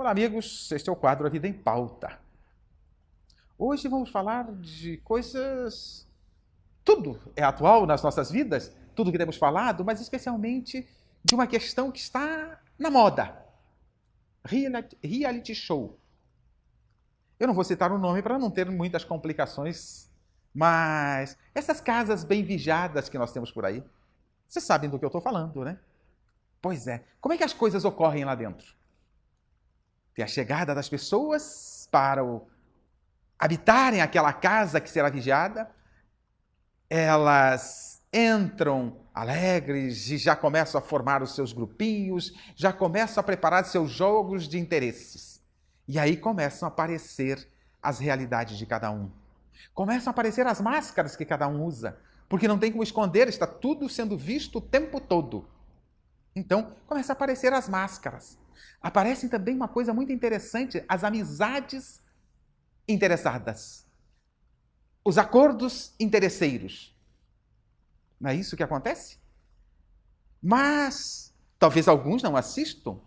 Olá, amigos. Este é o quadro A Vida em Pauta. Hoje vamos falar de coisas... Tudo é atual nas nossas vidas, tudo que temos falado, mas especialmente de uma questão que está na moda. Reality show. Eu não vou citar o nome para não ter muitas complicações, mas essas casas bem vigiadas que nós temos por aí, vocês sabem do que eu estou falando, né? Pois é. Como é que as coisas ocorrem lá dentro? Tem a chegada das pessoas para habitarem aquela casa que será vigiada. Elas entram alegres e já começam a formar os seus grupinhos, já começam a preparar seus jogos de interesses. E aí começam a aparecer as realidades de cada um. Começam a aparecer as máscaras que cada um usa, porque não tem como esconder, está tudo sendo visto o tempo todo. Então, começam a aparecer as máscaras. Aparecem também uma coisa muito interessante, as amizades interessadas. Os acordos interesseiros. Não é isso que acontece? Mas talvez alguns não assistam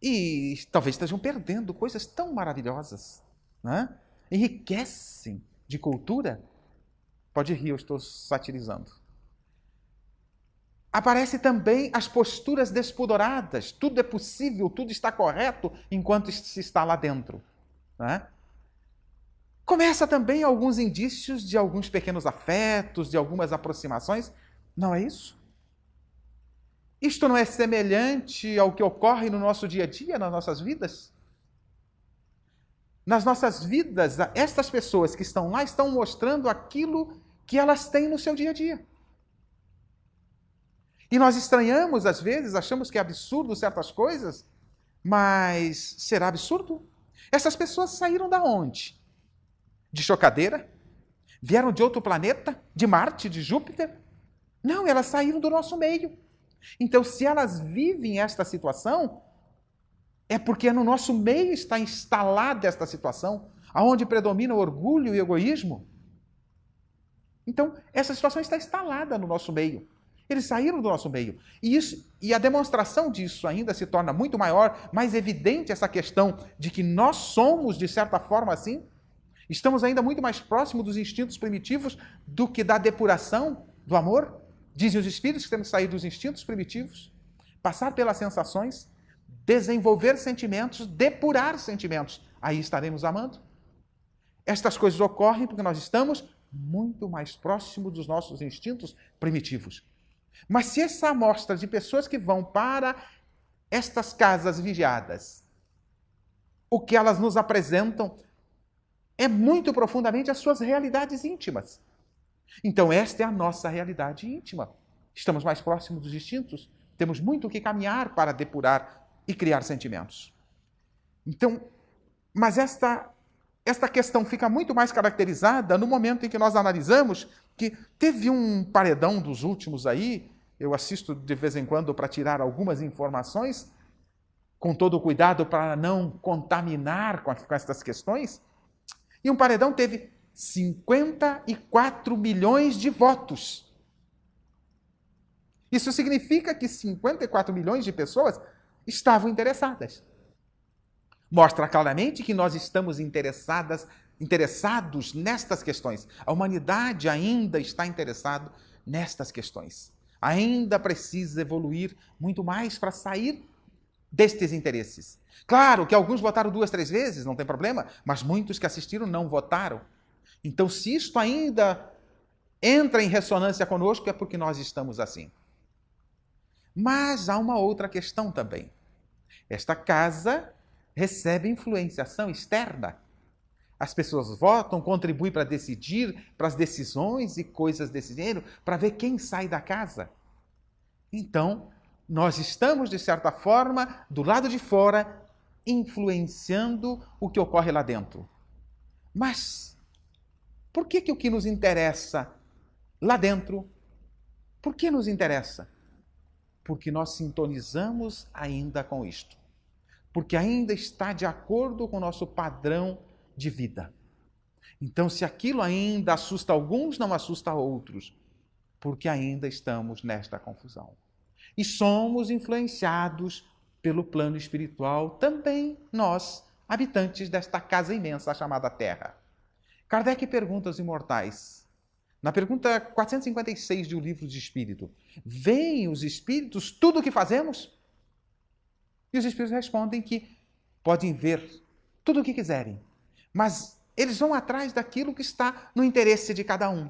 e talvez estejam perdendo coisas tão maravilhosas, né? Enriquecem de cultura. Pode rir, eu estou satirizando. Aparecem também as posturas despudoradas. Tudo é possível, tudo está correto enquanto se está lá dentro, né? Começa também alguns indícios de alguns pequenos afetos, de algumas aproximações. Não é isso? Isto não é semelhante ao que ocorre no nosso dia a dia, nas nossas vidas? Nas nossas vidas, estas pessoas que estão lá estão mostrando aquilo que elas têm no seu dia a dia. E nós estranhamos, às vezes, achamos que é absurdo certas coisas, mas será absurdo? Essas pessoas saíram da onde? De chocadeira? Vieram de outro planeta? De Marte, de Júpiter? Não, elas saíram do nosso meio. Então, se elas vivem esta situação, é porque no nosso meio está instalada esta situação, onde predomina o orgulho e o egoísmo. Então, essa situação está instalada no nosso meio. Eles saíram do nosso meio. E a demonstração disso ainda se torna muito maior, mais evidente essa questão de que nós somos, de certa forma, assim. Estamos ainda muito mais próximos dos instintos primitivos do que da depuração do amor. Dizem os espíritos que temos que sair dos instintos primitivos, passar pelas sensações, desenvolver sentimentos, depurar sentimentos. Aí estaremos amando. Estas coisas ocorrem porque nós estamos muito mais próximos dos nossos instintos primitivos. Mas se essa amostra de pessoas que vão para estas casas vigiadas, o que elas nos apresentam é muito profundamente as suas realidades íntimas. Então esta é a nossa realidade íntima. Estamos mais próximos dos instintos, temos muito o que caminhar para depurar e criar sentimentos. Então, mas esta questão fica muito mais caracterizada no momento em que nós analisamos que teve um paredão dos últimos aí, eu assisto de vez em quando para tirar algumas informações, com todo o cuidado para não contaminar com estas questões, e um paredão teve 54 milhões de votos. Isso significa que 54 milhões de pessoas estavam interessadas. Mostra claramente que nós estamos interessados nestas questões. A humanidade ainda está interessada nestas questões. Ainda precisa evoluir muito mais para sair destes interesses. Claro que alguns votaram 2, 3 vezes, não tem problema, mas muitos que assistiram não votaram. Então, se isto ainda entra em ressonância conosco, é porque nós estamos assim. Mas há uma outra questão também. Esta casa recebe influenciação externa. As pessoas votam, contribuem para decidir, para as decisões e coisas desse gênero, para ver quem sai da casa. Então, nós estamos, de certa forma, do lado de fora, influenciando o que ocorre lá dentro. Mas, por que o que nos interessa lá dentro, por que nos interessa? Porque nós sintonizamos ainda com isto. Porque ainda está de acordo com o nosso padrão de vida. Então, se aquilo ainda assusta alguns, não assusta outros, porque ainda estamos nesta confusão. E somos influenciados pelo plano espiritual, também nós, habitantes desta casa imensa chamada Terra. Kardec pergunta aos imortais, na pergunta 456 do Livro de Espírito: veem os espíritos tudo o que fazemos? E os espíritos respondem que podem ver tudo o que quiserem, mas eles vão atrás daquilo que está no interesse de cada um.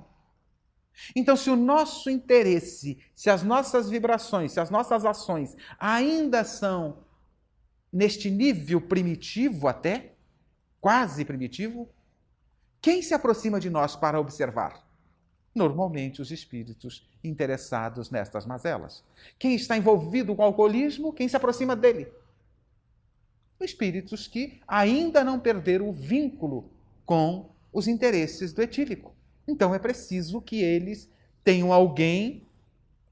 Então, se o nosso interesse, se as nossas vibrações, se as nossas ações ainda são neste nível primitivo até, quase primitivo, quem se aproxima de nós para observar? Normalmente os espíritos interessados nestas mazelas. Quem está envolvido com o alcoolismo, quem se aproxima dele? Espíritos que ainda não perderam o vínculo com os interesses do etílico. Então é preciso que eles tenham alguém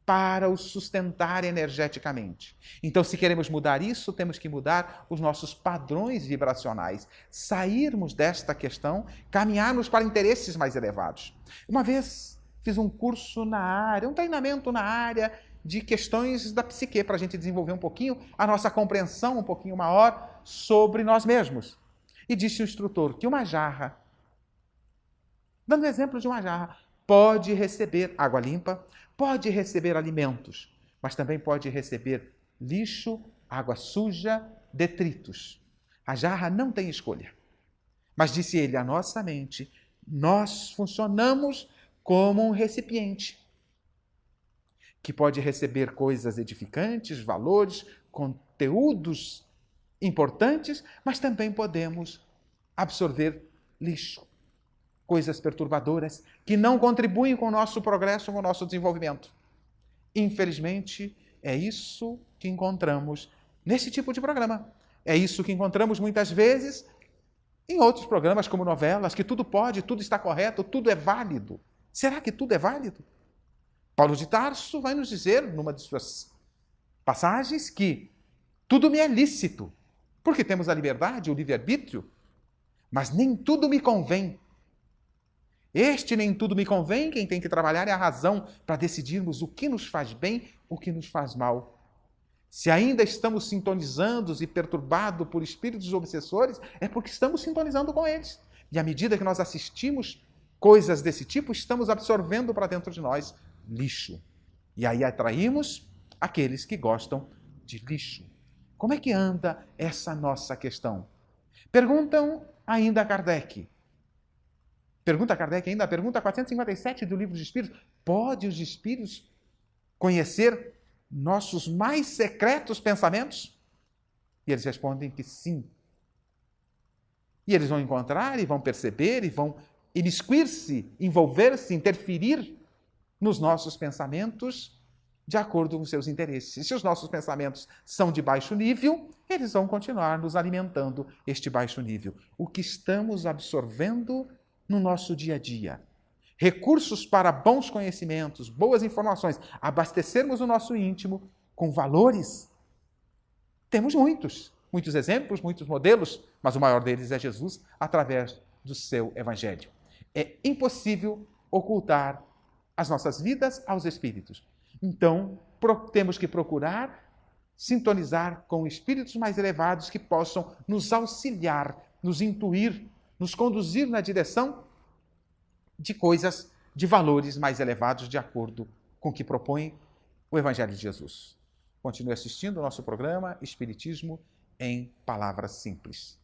para os sustentar energeticamente. Então, se queremos mudar isso, temos que mudar os nossos padrões vibracionais, sairmos desta questão, caminharmos para interesses mais elevados. Uma vez fiz um curso na área, um treinamento na área de questões da psique, para a gente desenvolver um pouquinho a nossa compreensão um pouquinho maior sobre nós mesmos. E disse o instrutor que uma jarra, dando exemplo de uma jarra, pode receber água limpa, pode receber alimentos, mas também pode receber lixo, água suja, detritos. A jarra não tem escolha. Mas, disse ele, a nossa mente, nós funcionamos como um recipiente que pode receber coisas edificantes, valores, conteúdos importantes, mas também podemos absorver lixo, coisas perturbadoras que não contribuem com o nosso progresso, com o nosso desenvolvimento. Infelizmente, é isso que encontramos nesse tipo de programa. É isso que encontramos muitas vezes em outros programas, como novelas, que tudo pode, tudo está correto, tudo é válido. Será que tudo é válido? Paulo de Tarso vai nos dizer, numa de suas passagens, que tudo me é lícito, porque temos a liberdade, o livre-arbítrio, mas nem tudo me convém. Este nem tudo me convém, quem tem que trabalhar é a razão para decidirmos o que nos faz bem, o que nos faz mal. Se ainda estamos sintonizados e perturbados por espíritos obsessores, é porque estamos sintonizando com eles. E à medida que nós assistimos coisas desse tipo, estamos absorvendo para dentro de nós lixo. E aí atraímos aqueles que gostam de lixo. Como é que anda essa nossa questão? Perguntam ainda a Kardec. Pergunta Kardec ainda, a pergunta 457 do Livro dos Espíritos: pode os espíritos conhecer nossos mais secretos pensamentos? E eles respondem que sim. E eles vão encontrar e vão perceber e vão imiscuir-se, envolver-se, interferir nos nossos pensamentos de acordo com seus interesses. E se os nossos pensamentos são de baixo nível, eles vão continuar nos alimentando este baixo nível. O que estamos absorvendo no nosso dia a dia? Recursos para bons conhecimentos, boas informações, abastecermos o nosso íntimo com valores. Temos muitos exemplos, muitos modelos, mas o maior deles é Jesus, através do seu Evangelho. É impossível ocultar as nossas vidas aos espíritos. Então, temos que procurar sintonizar com espíritos mais elevados que possam nos auxiliar, nos intuir, nos conduzir na direção de coisas, de valores mais elevados, de acordo com o que propõe o Evangelho de Jesus. Continue assistindo o nosso programa Espiritismo em Palavras Simples.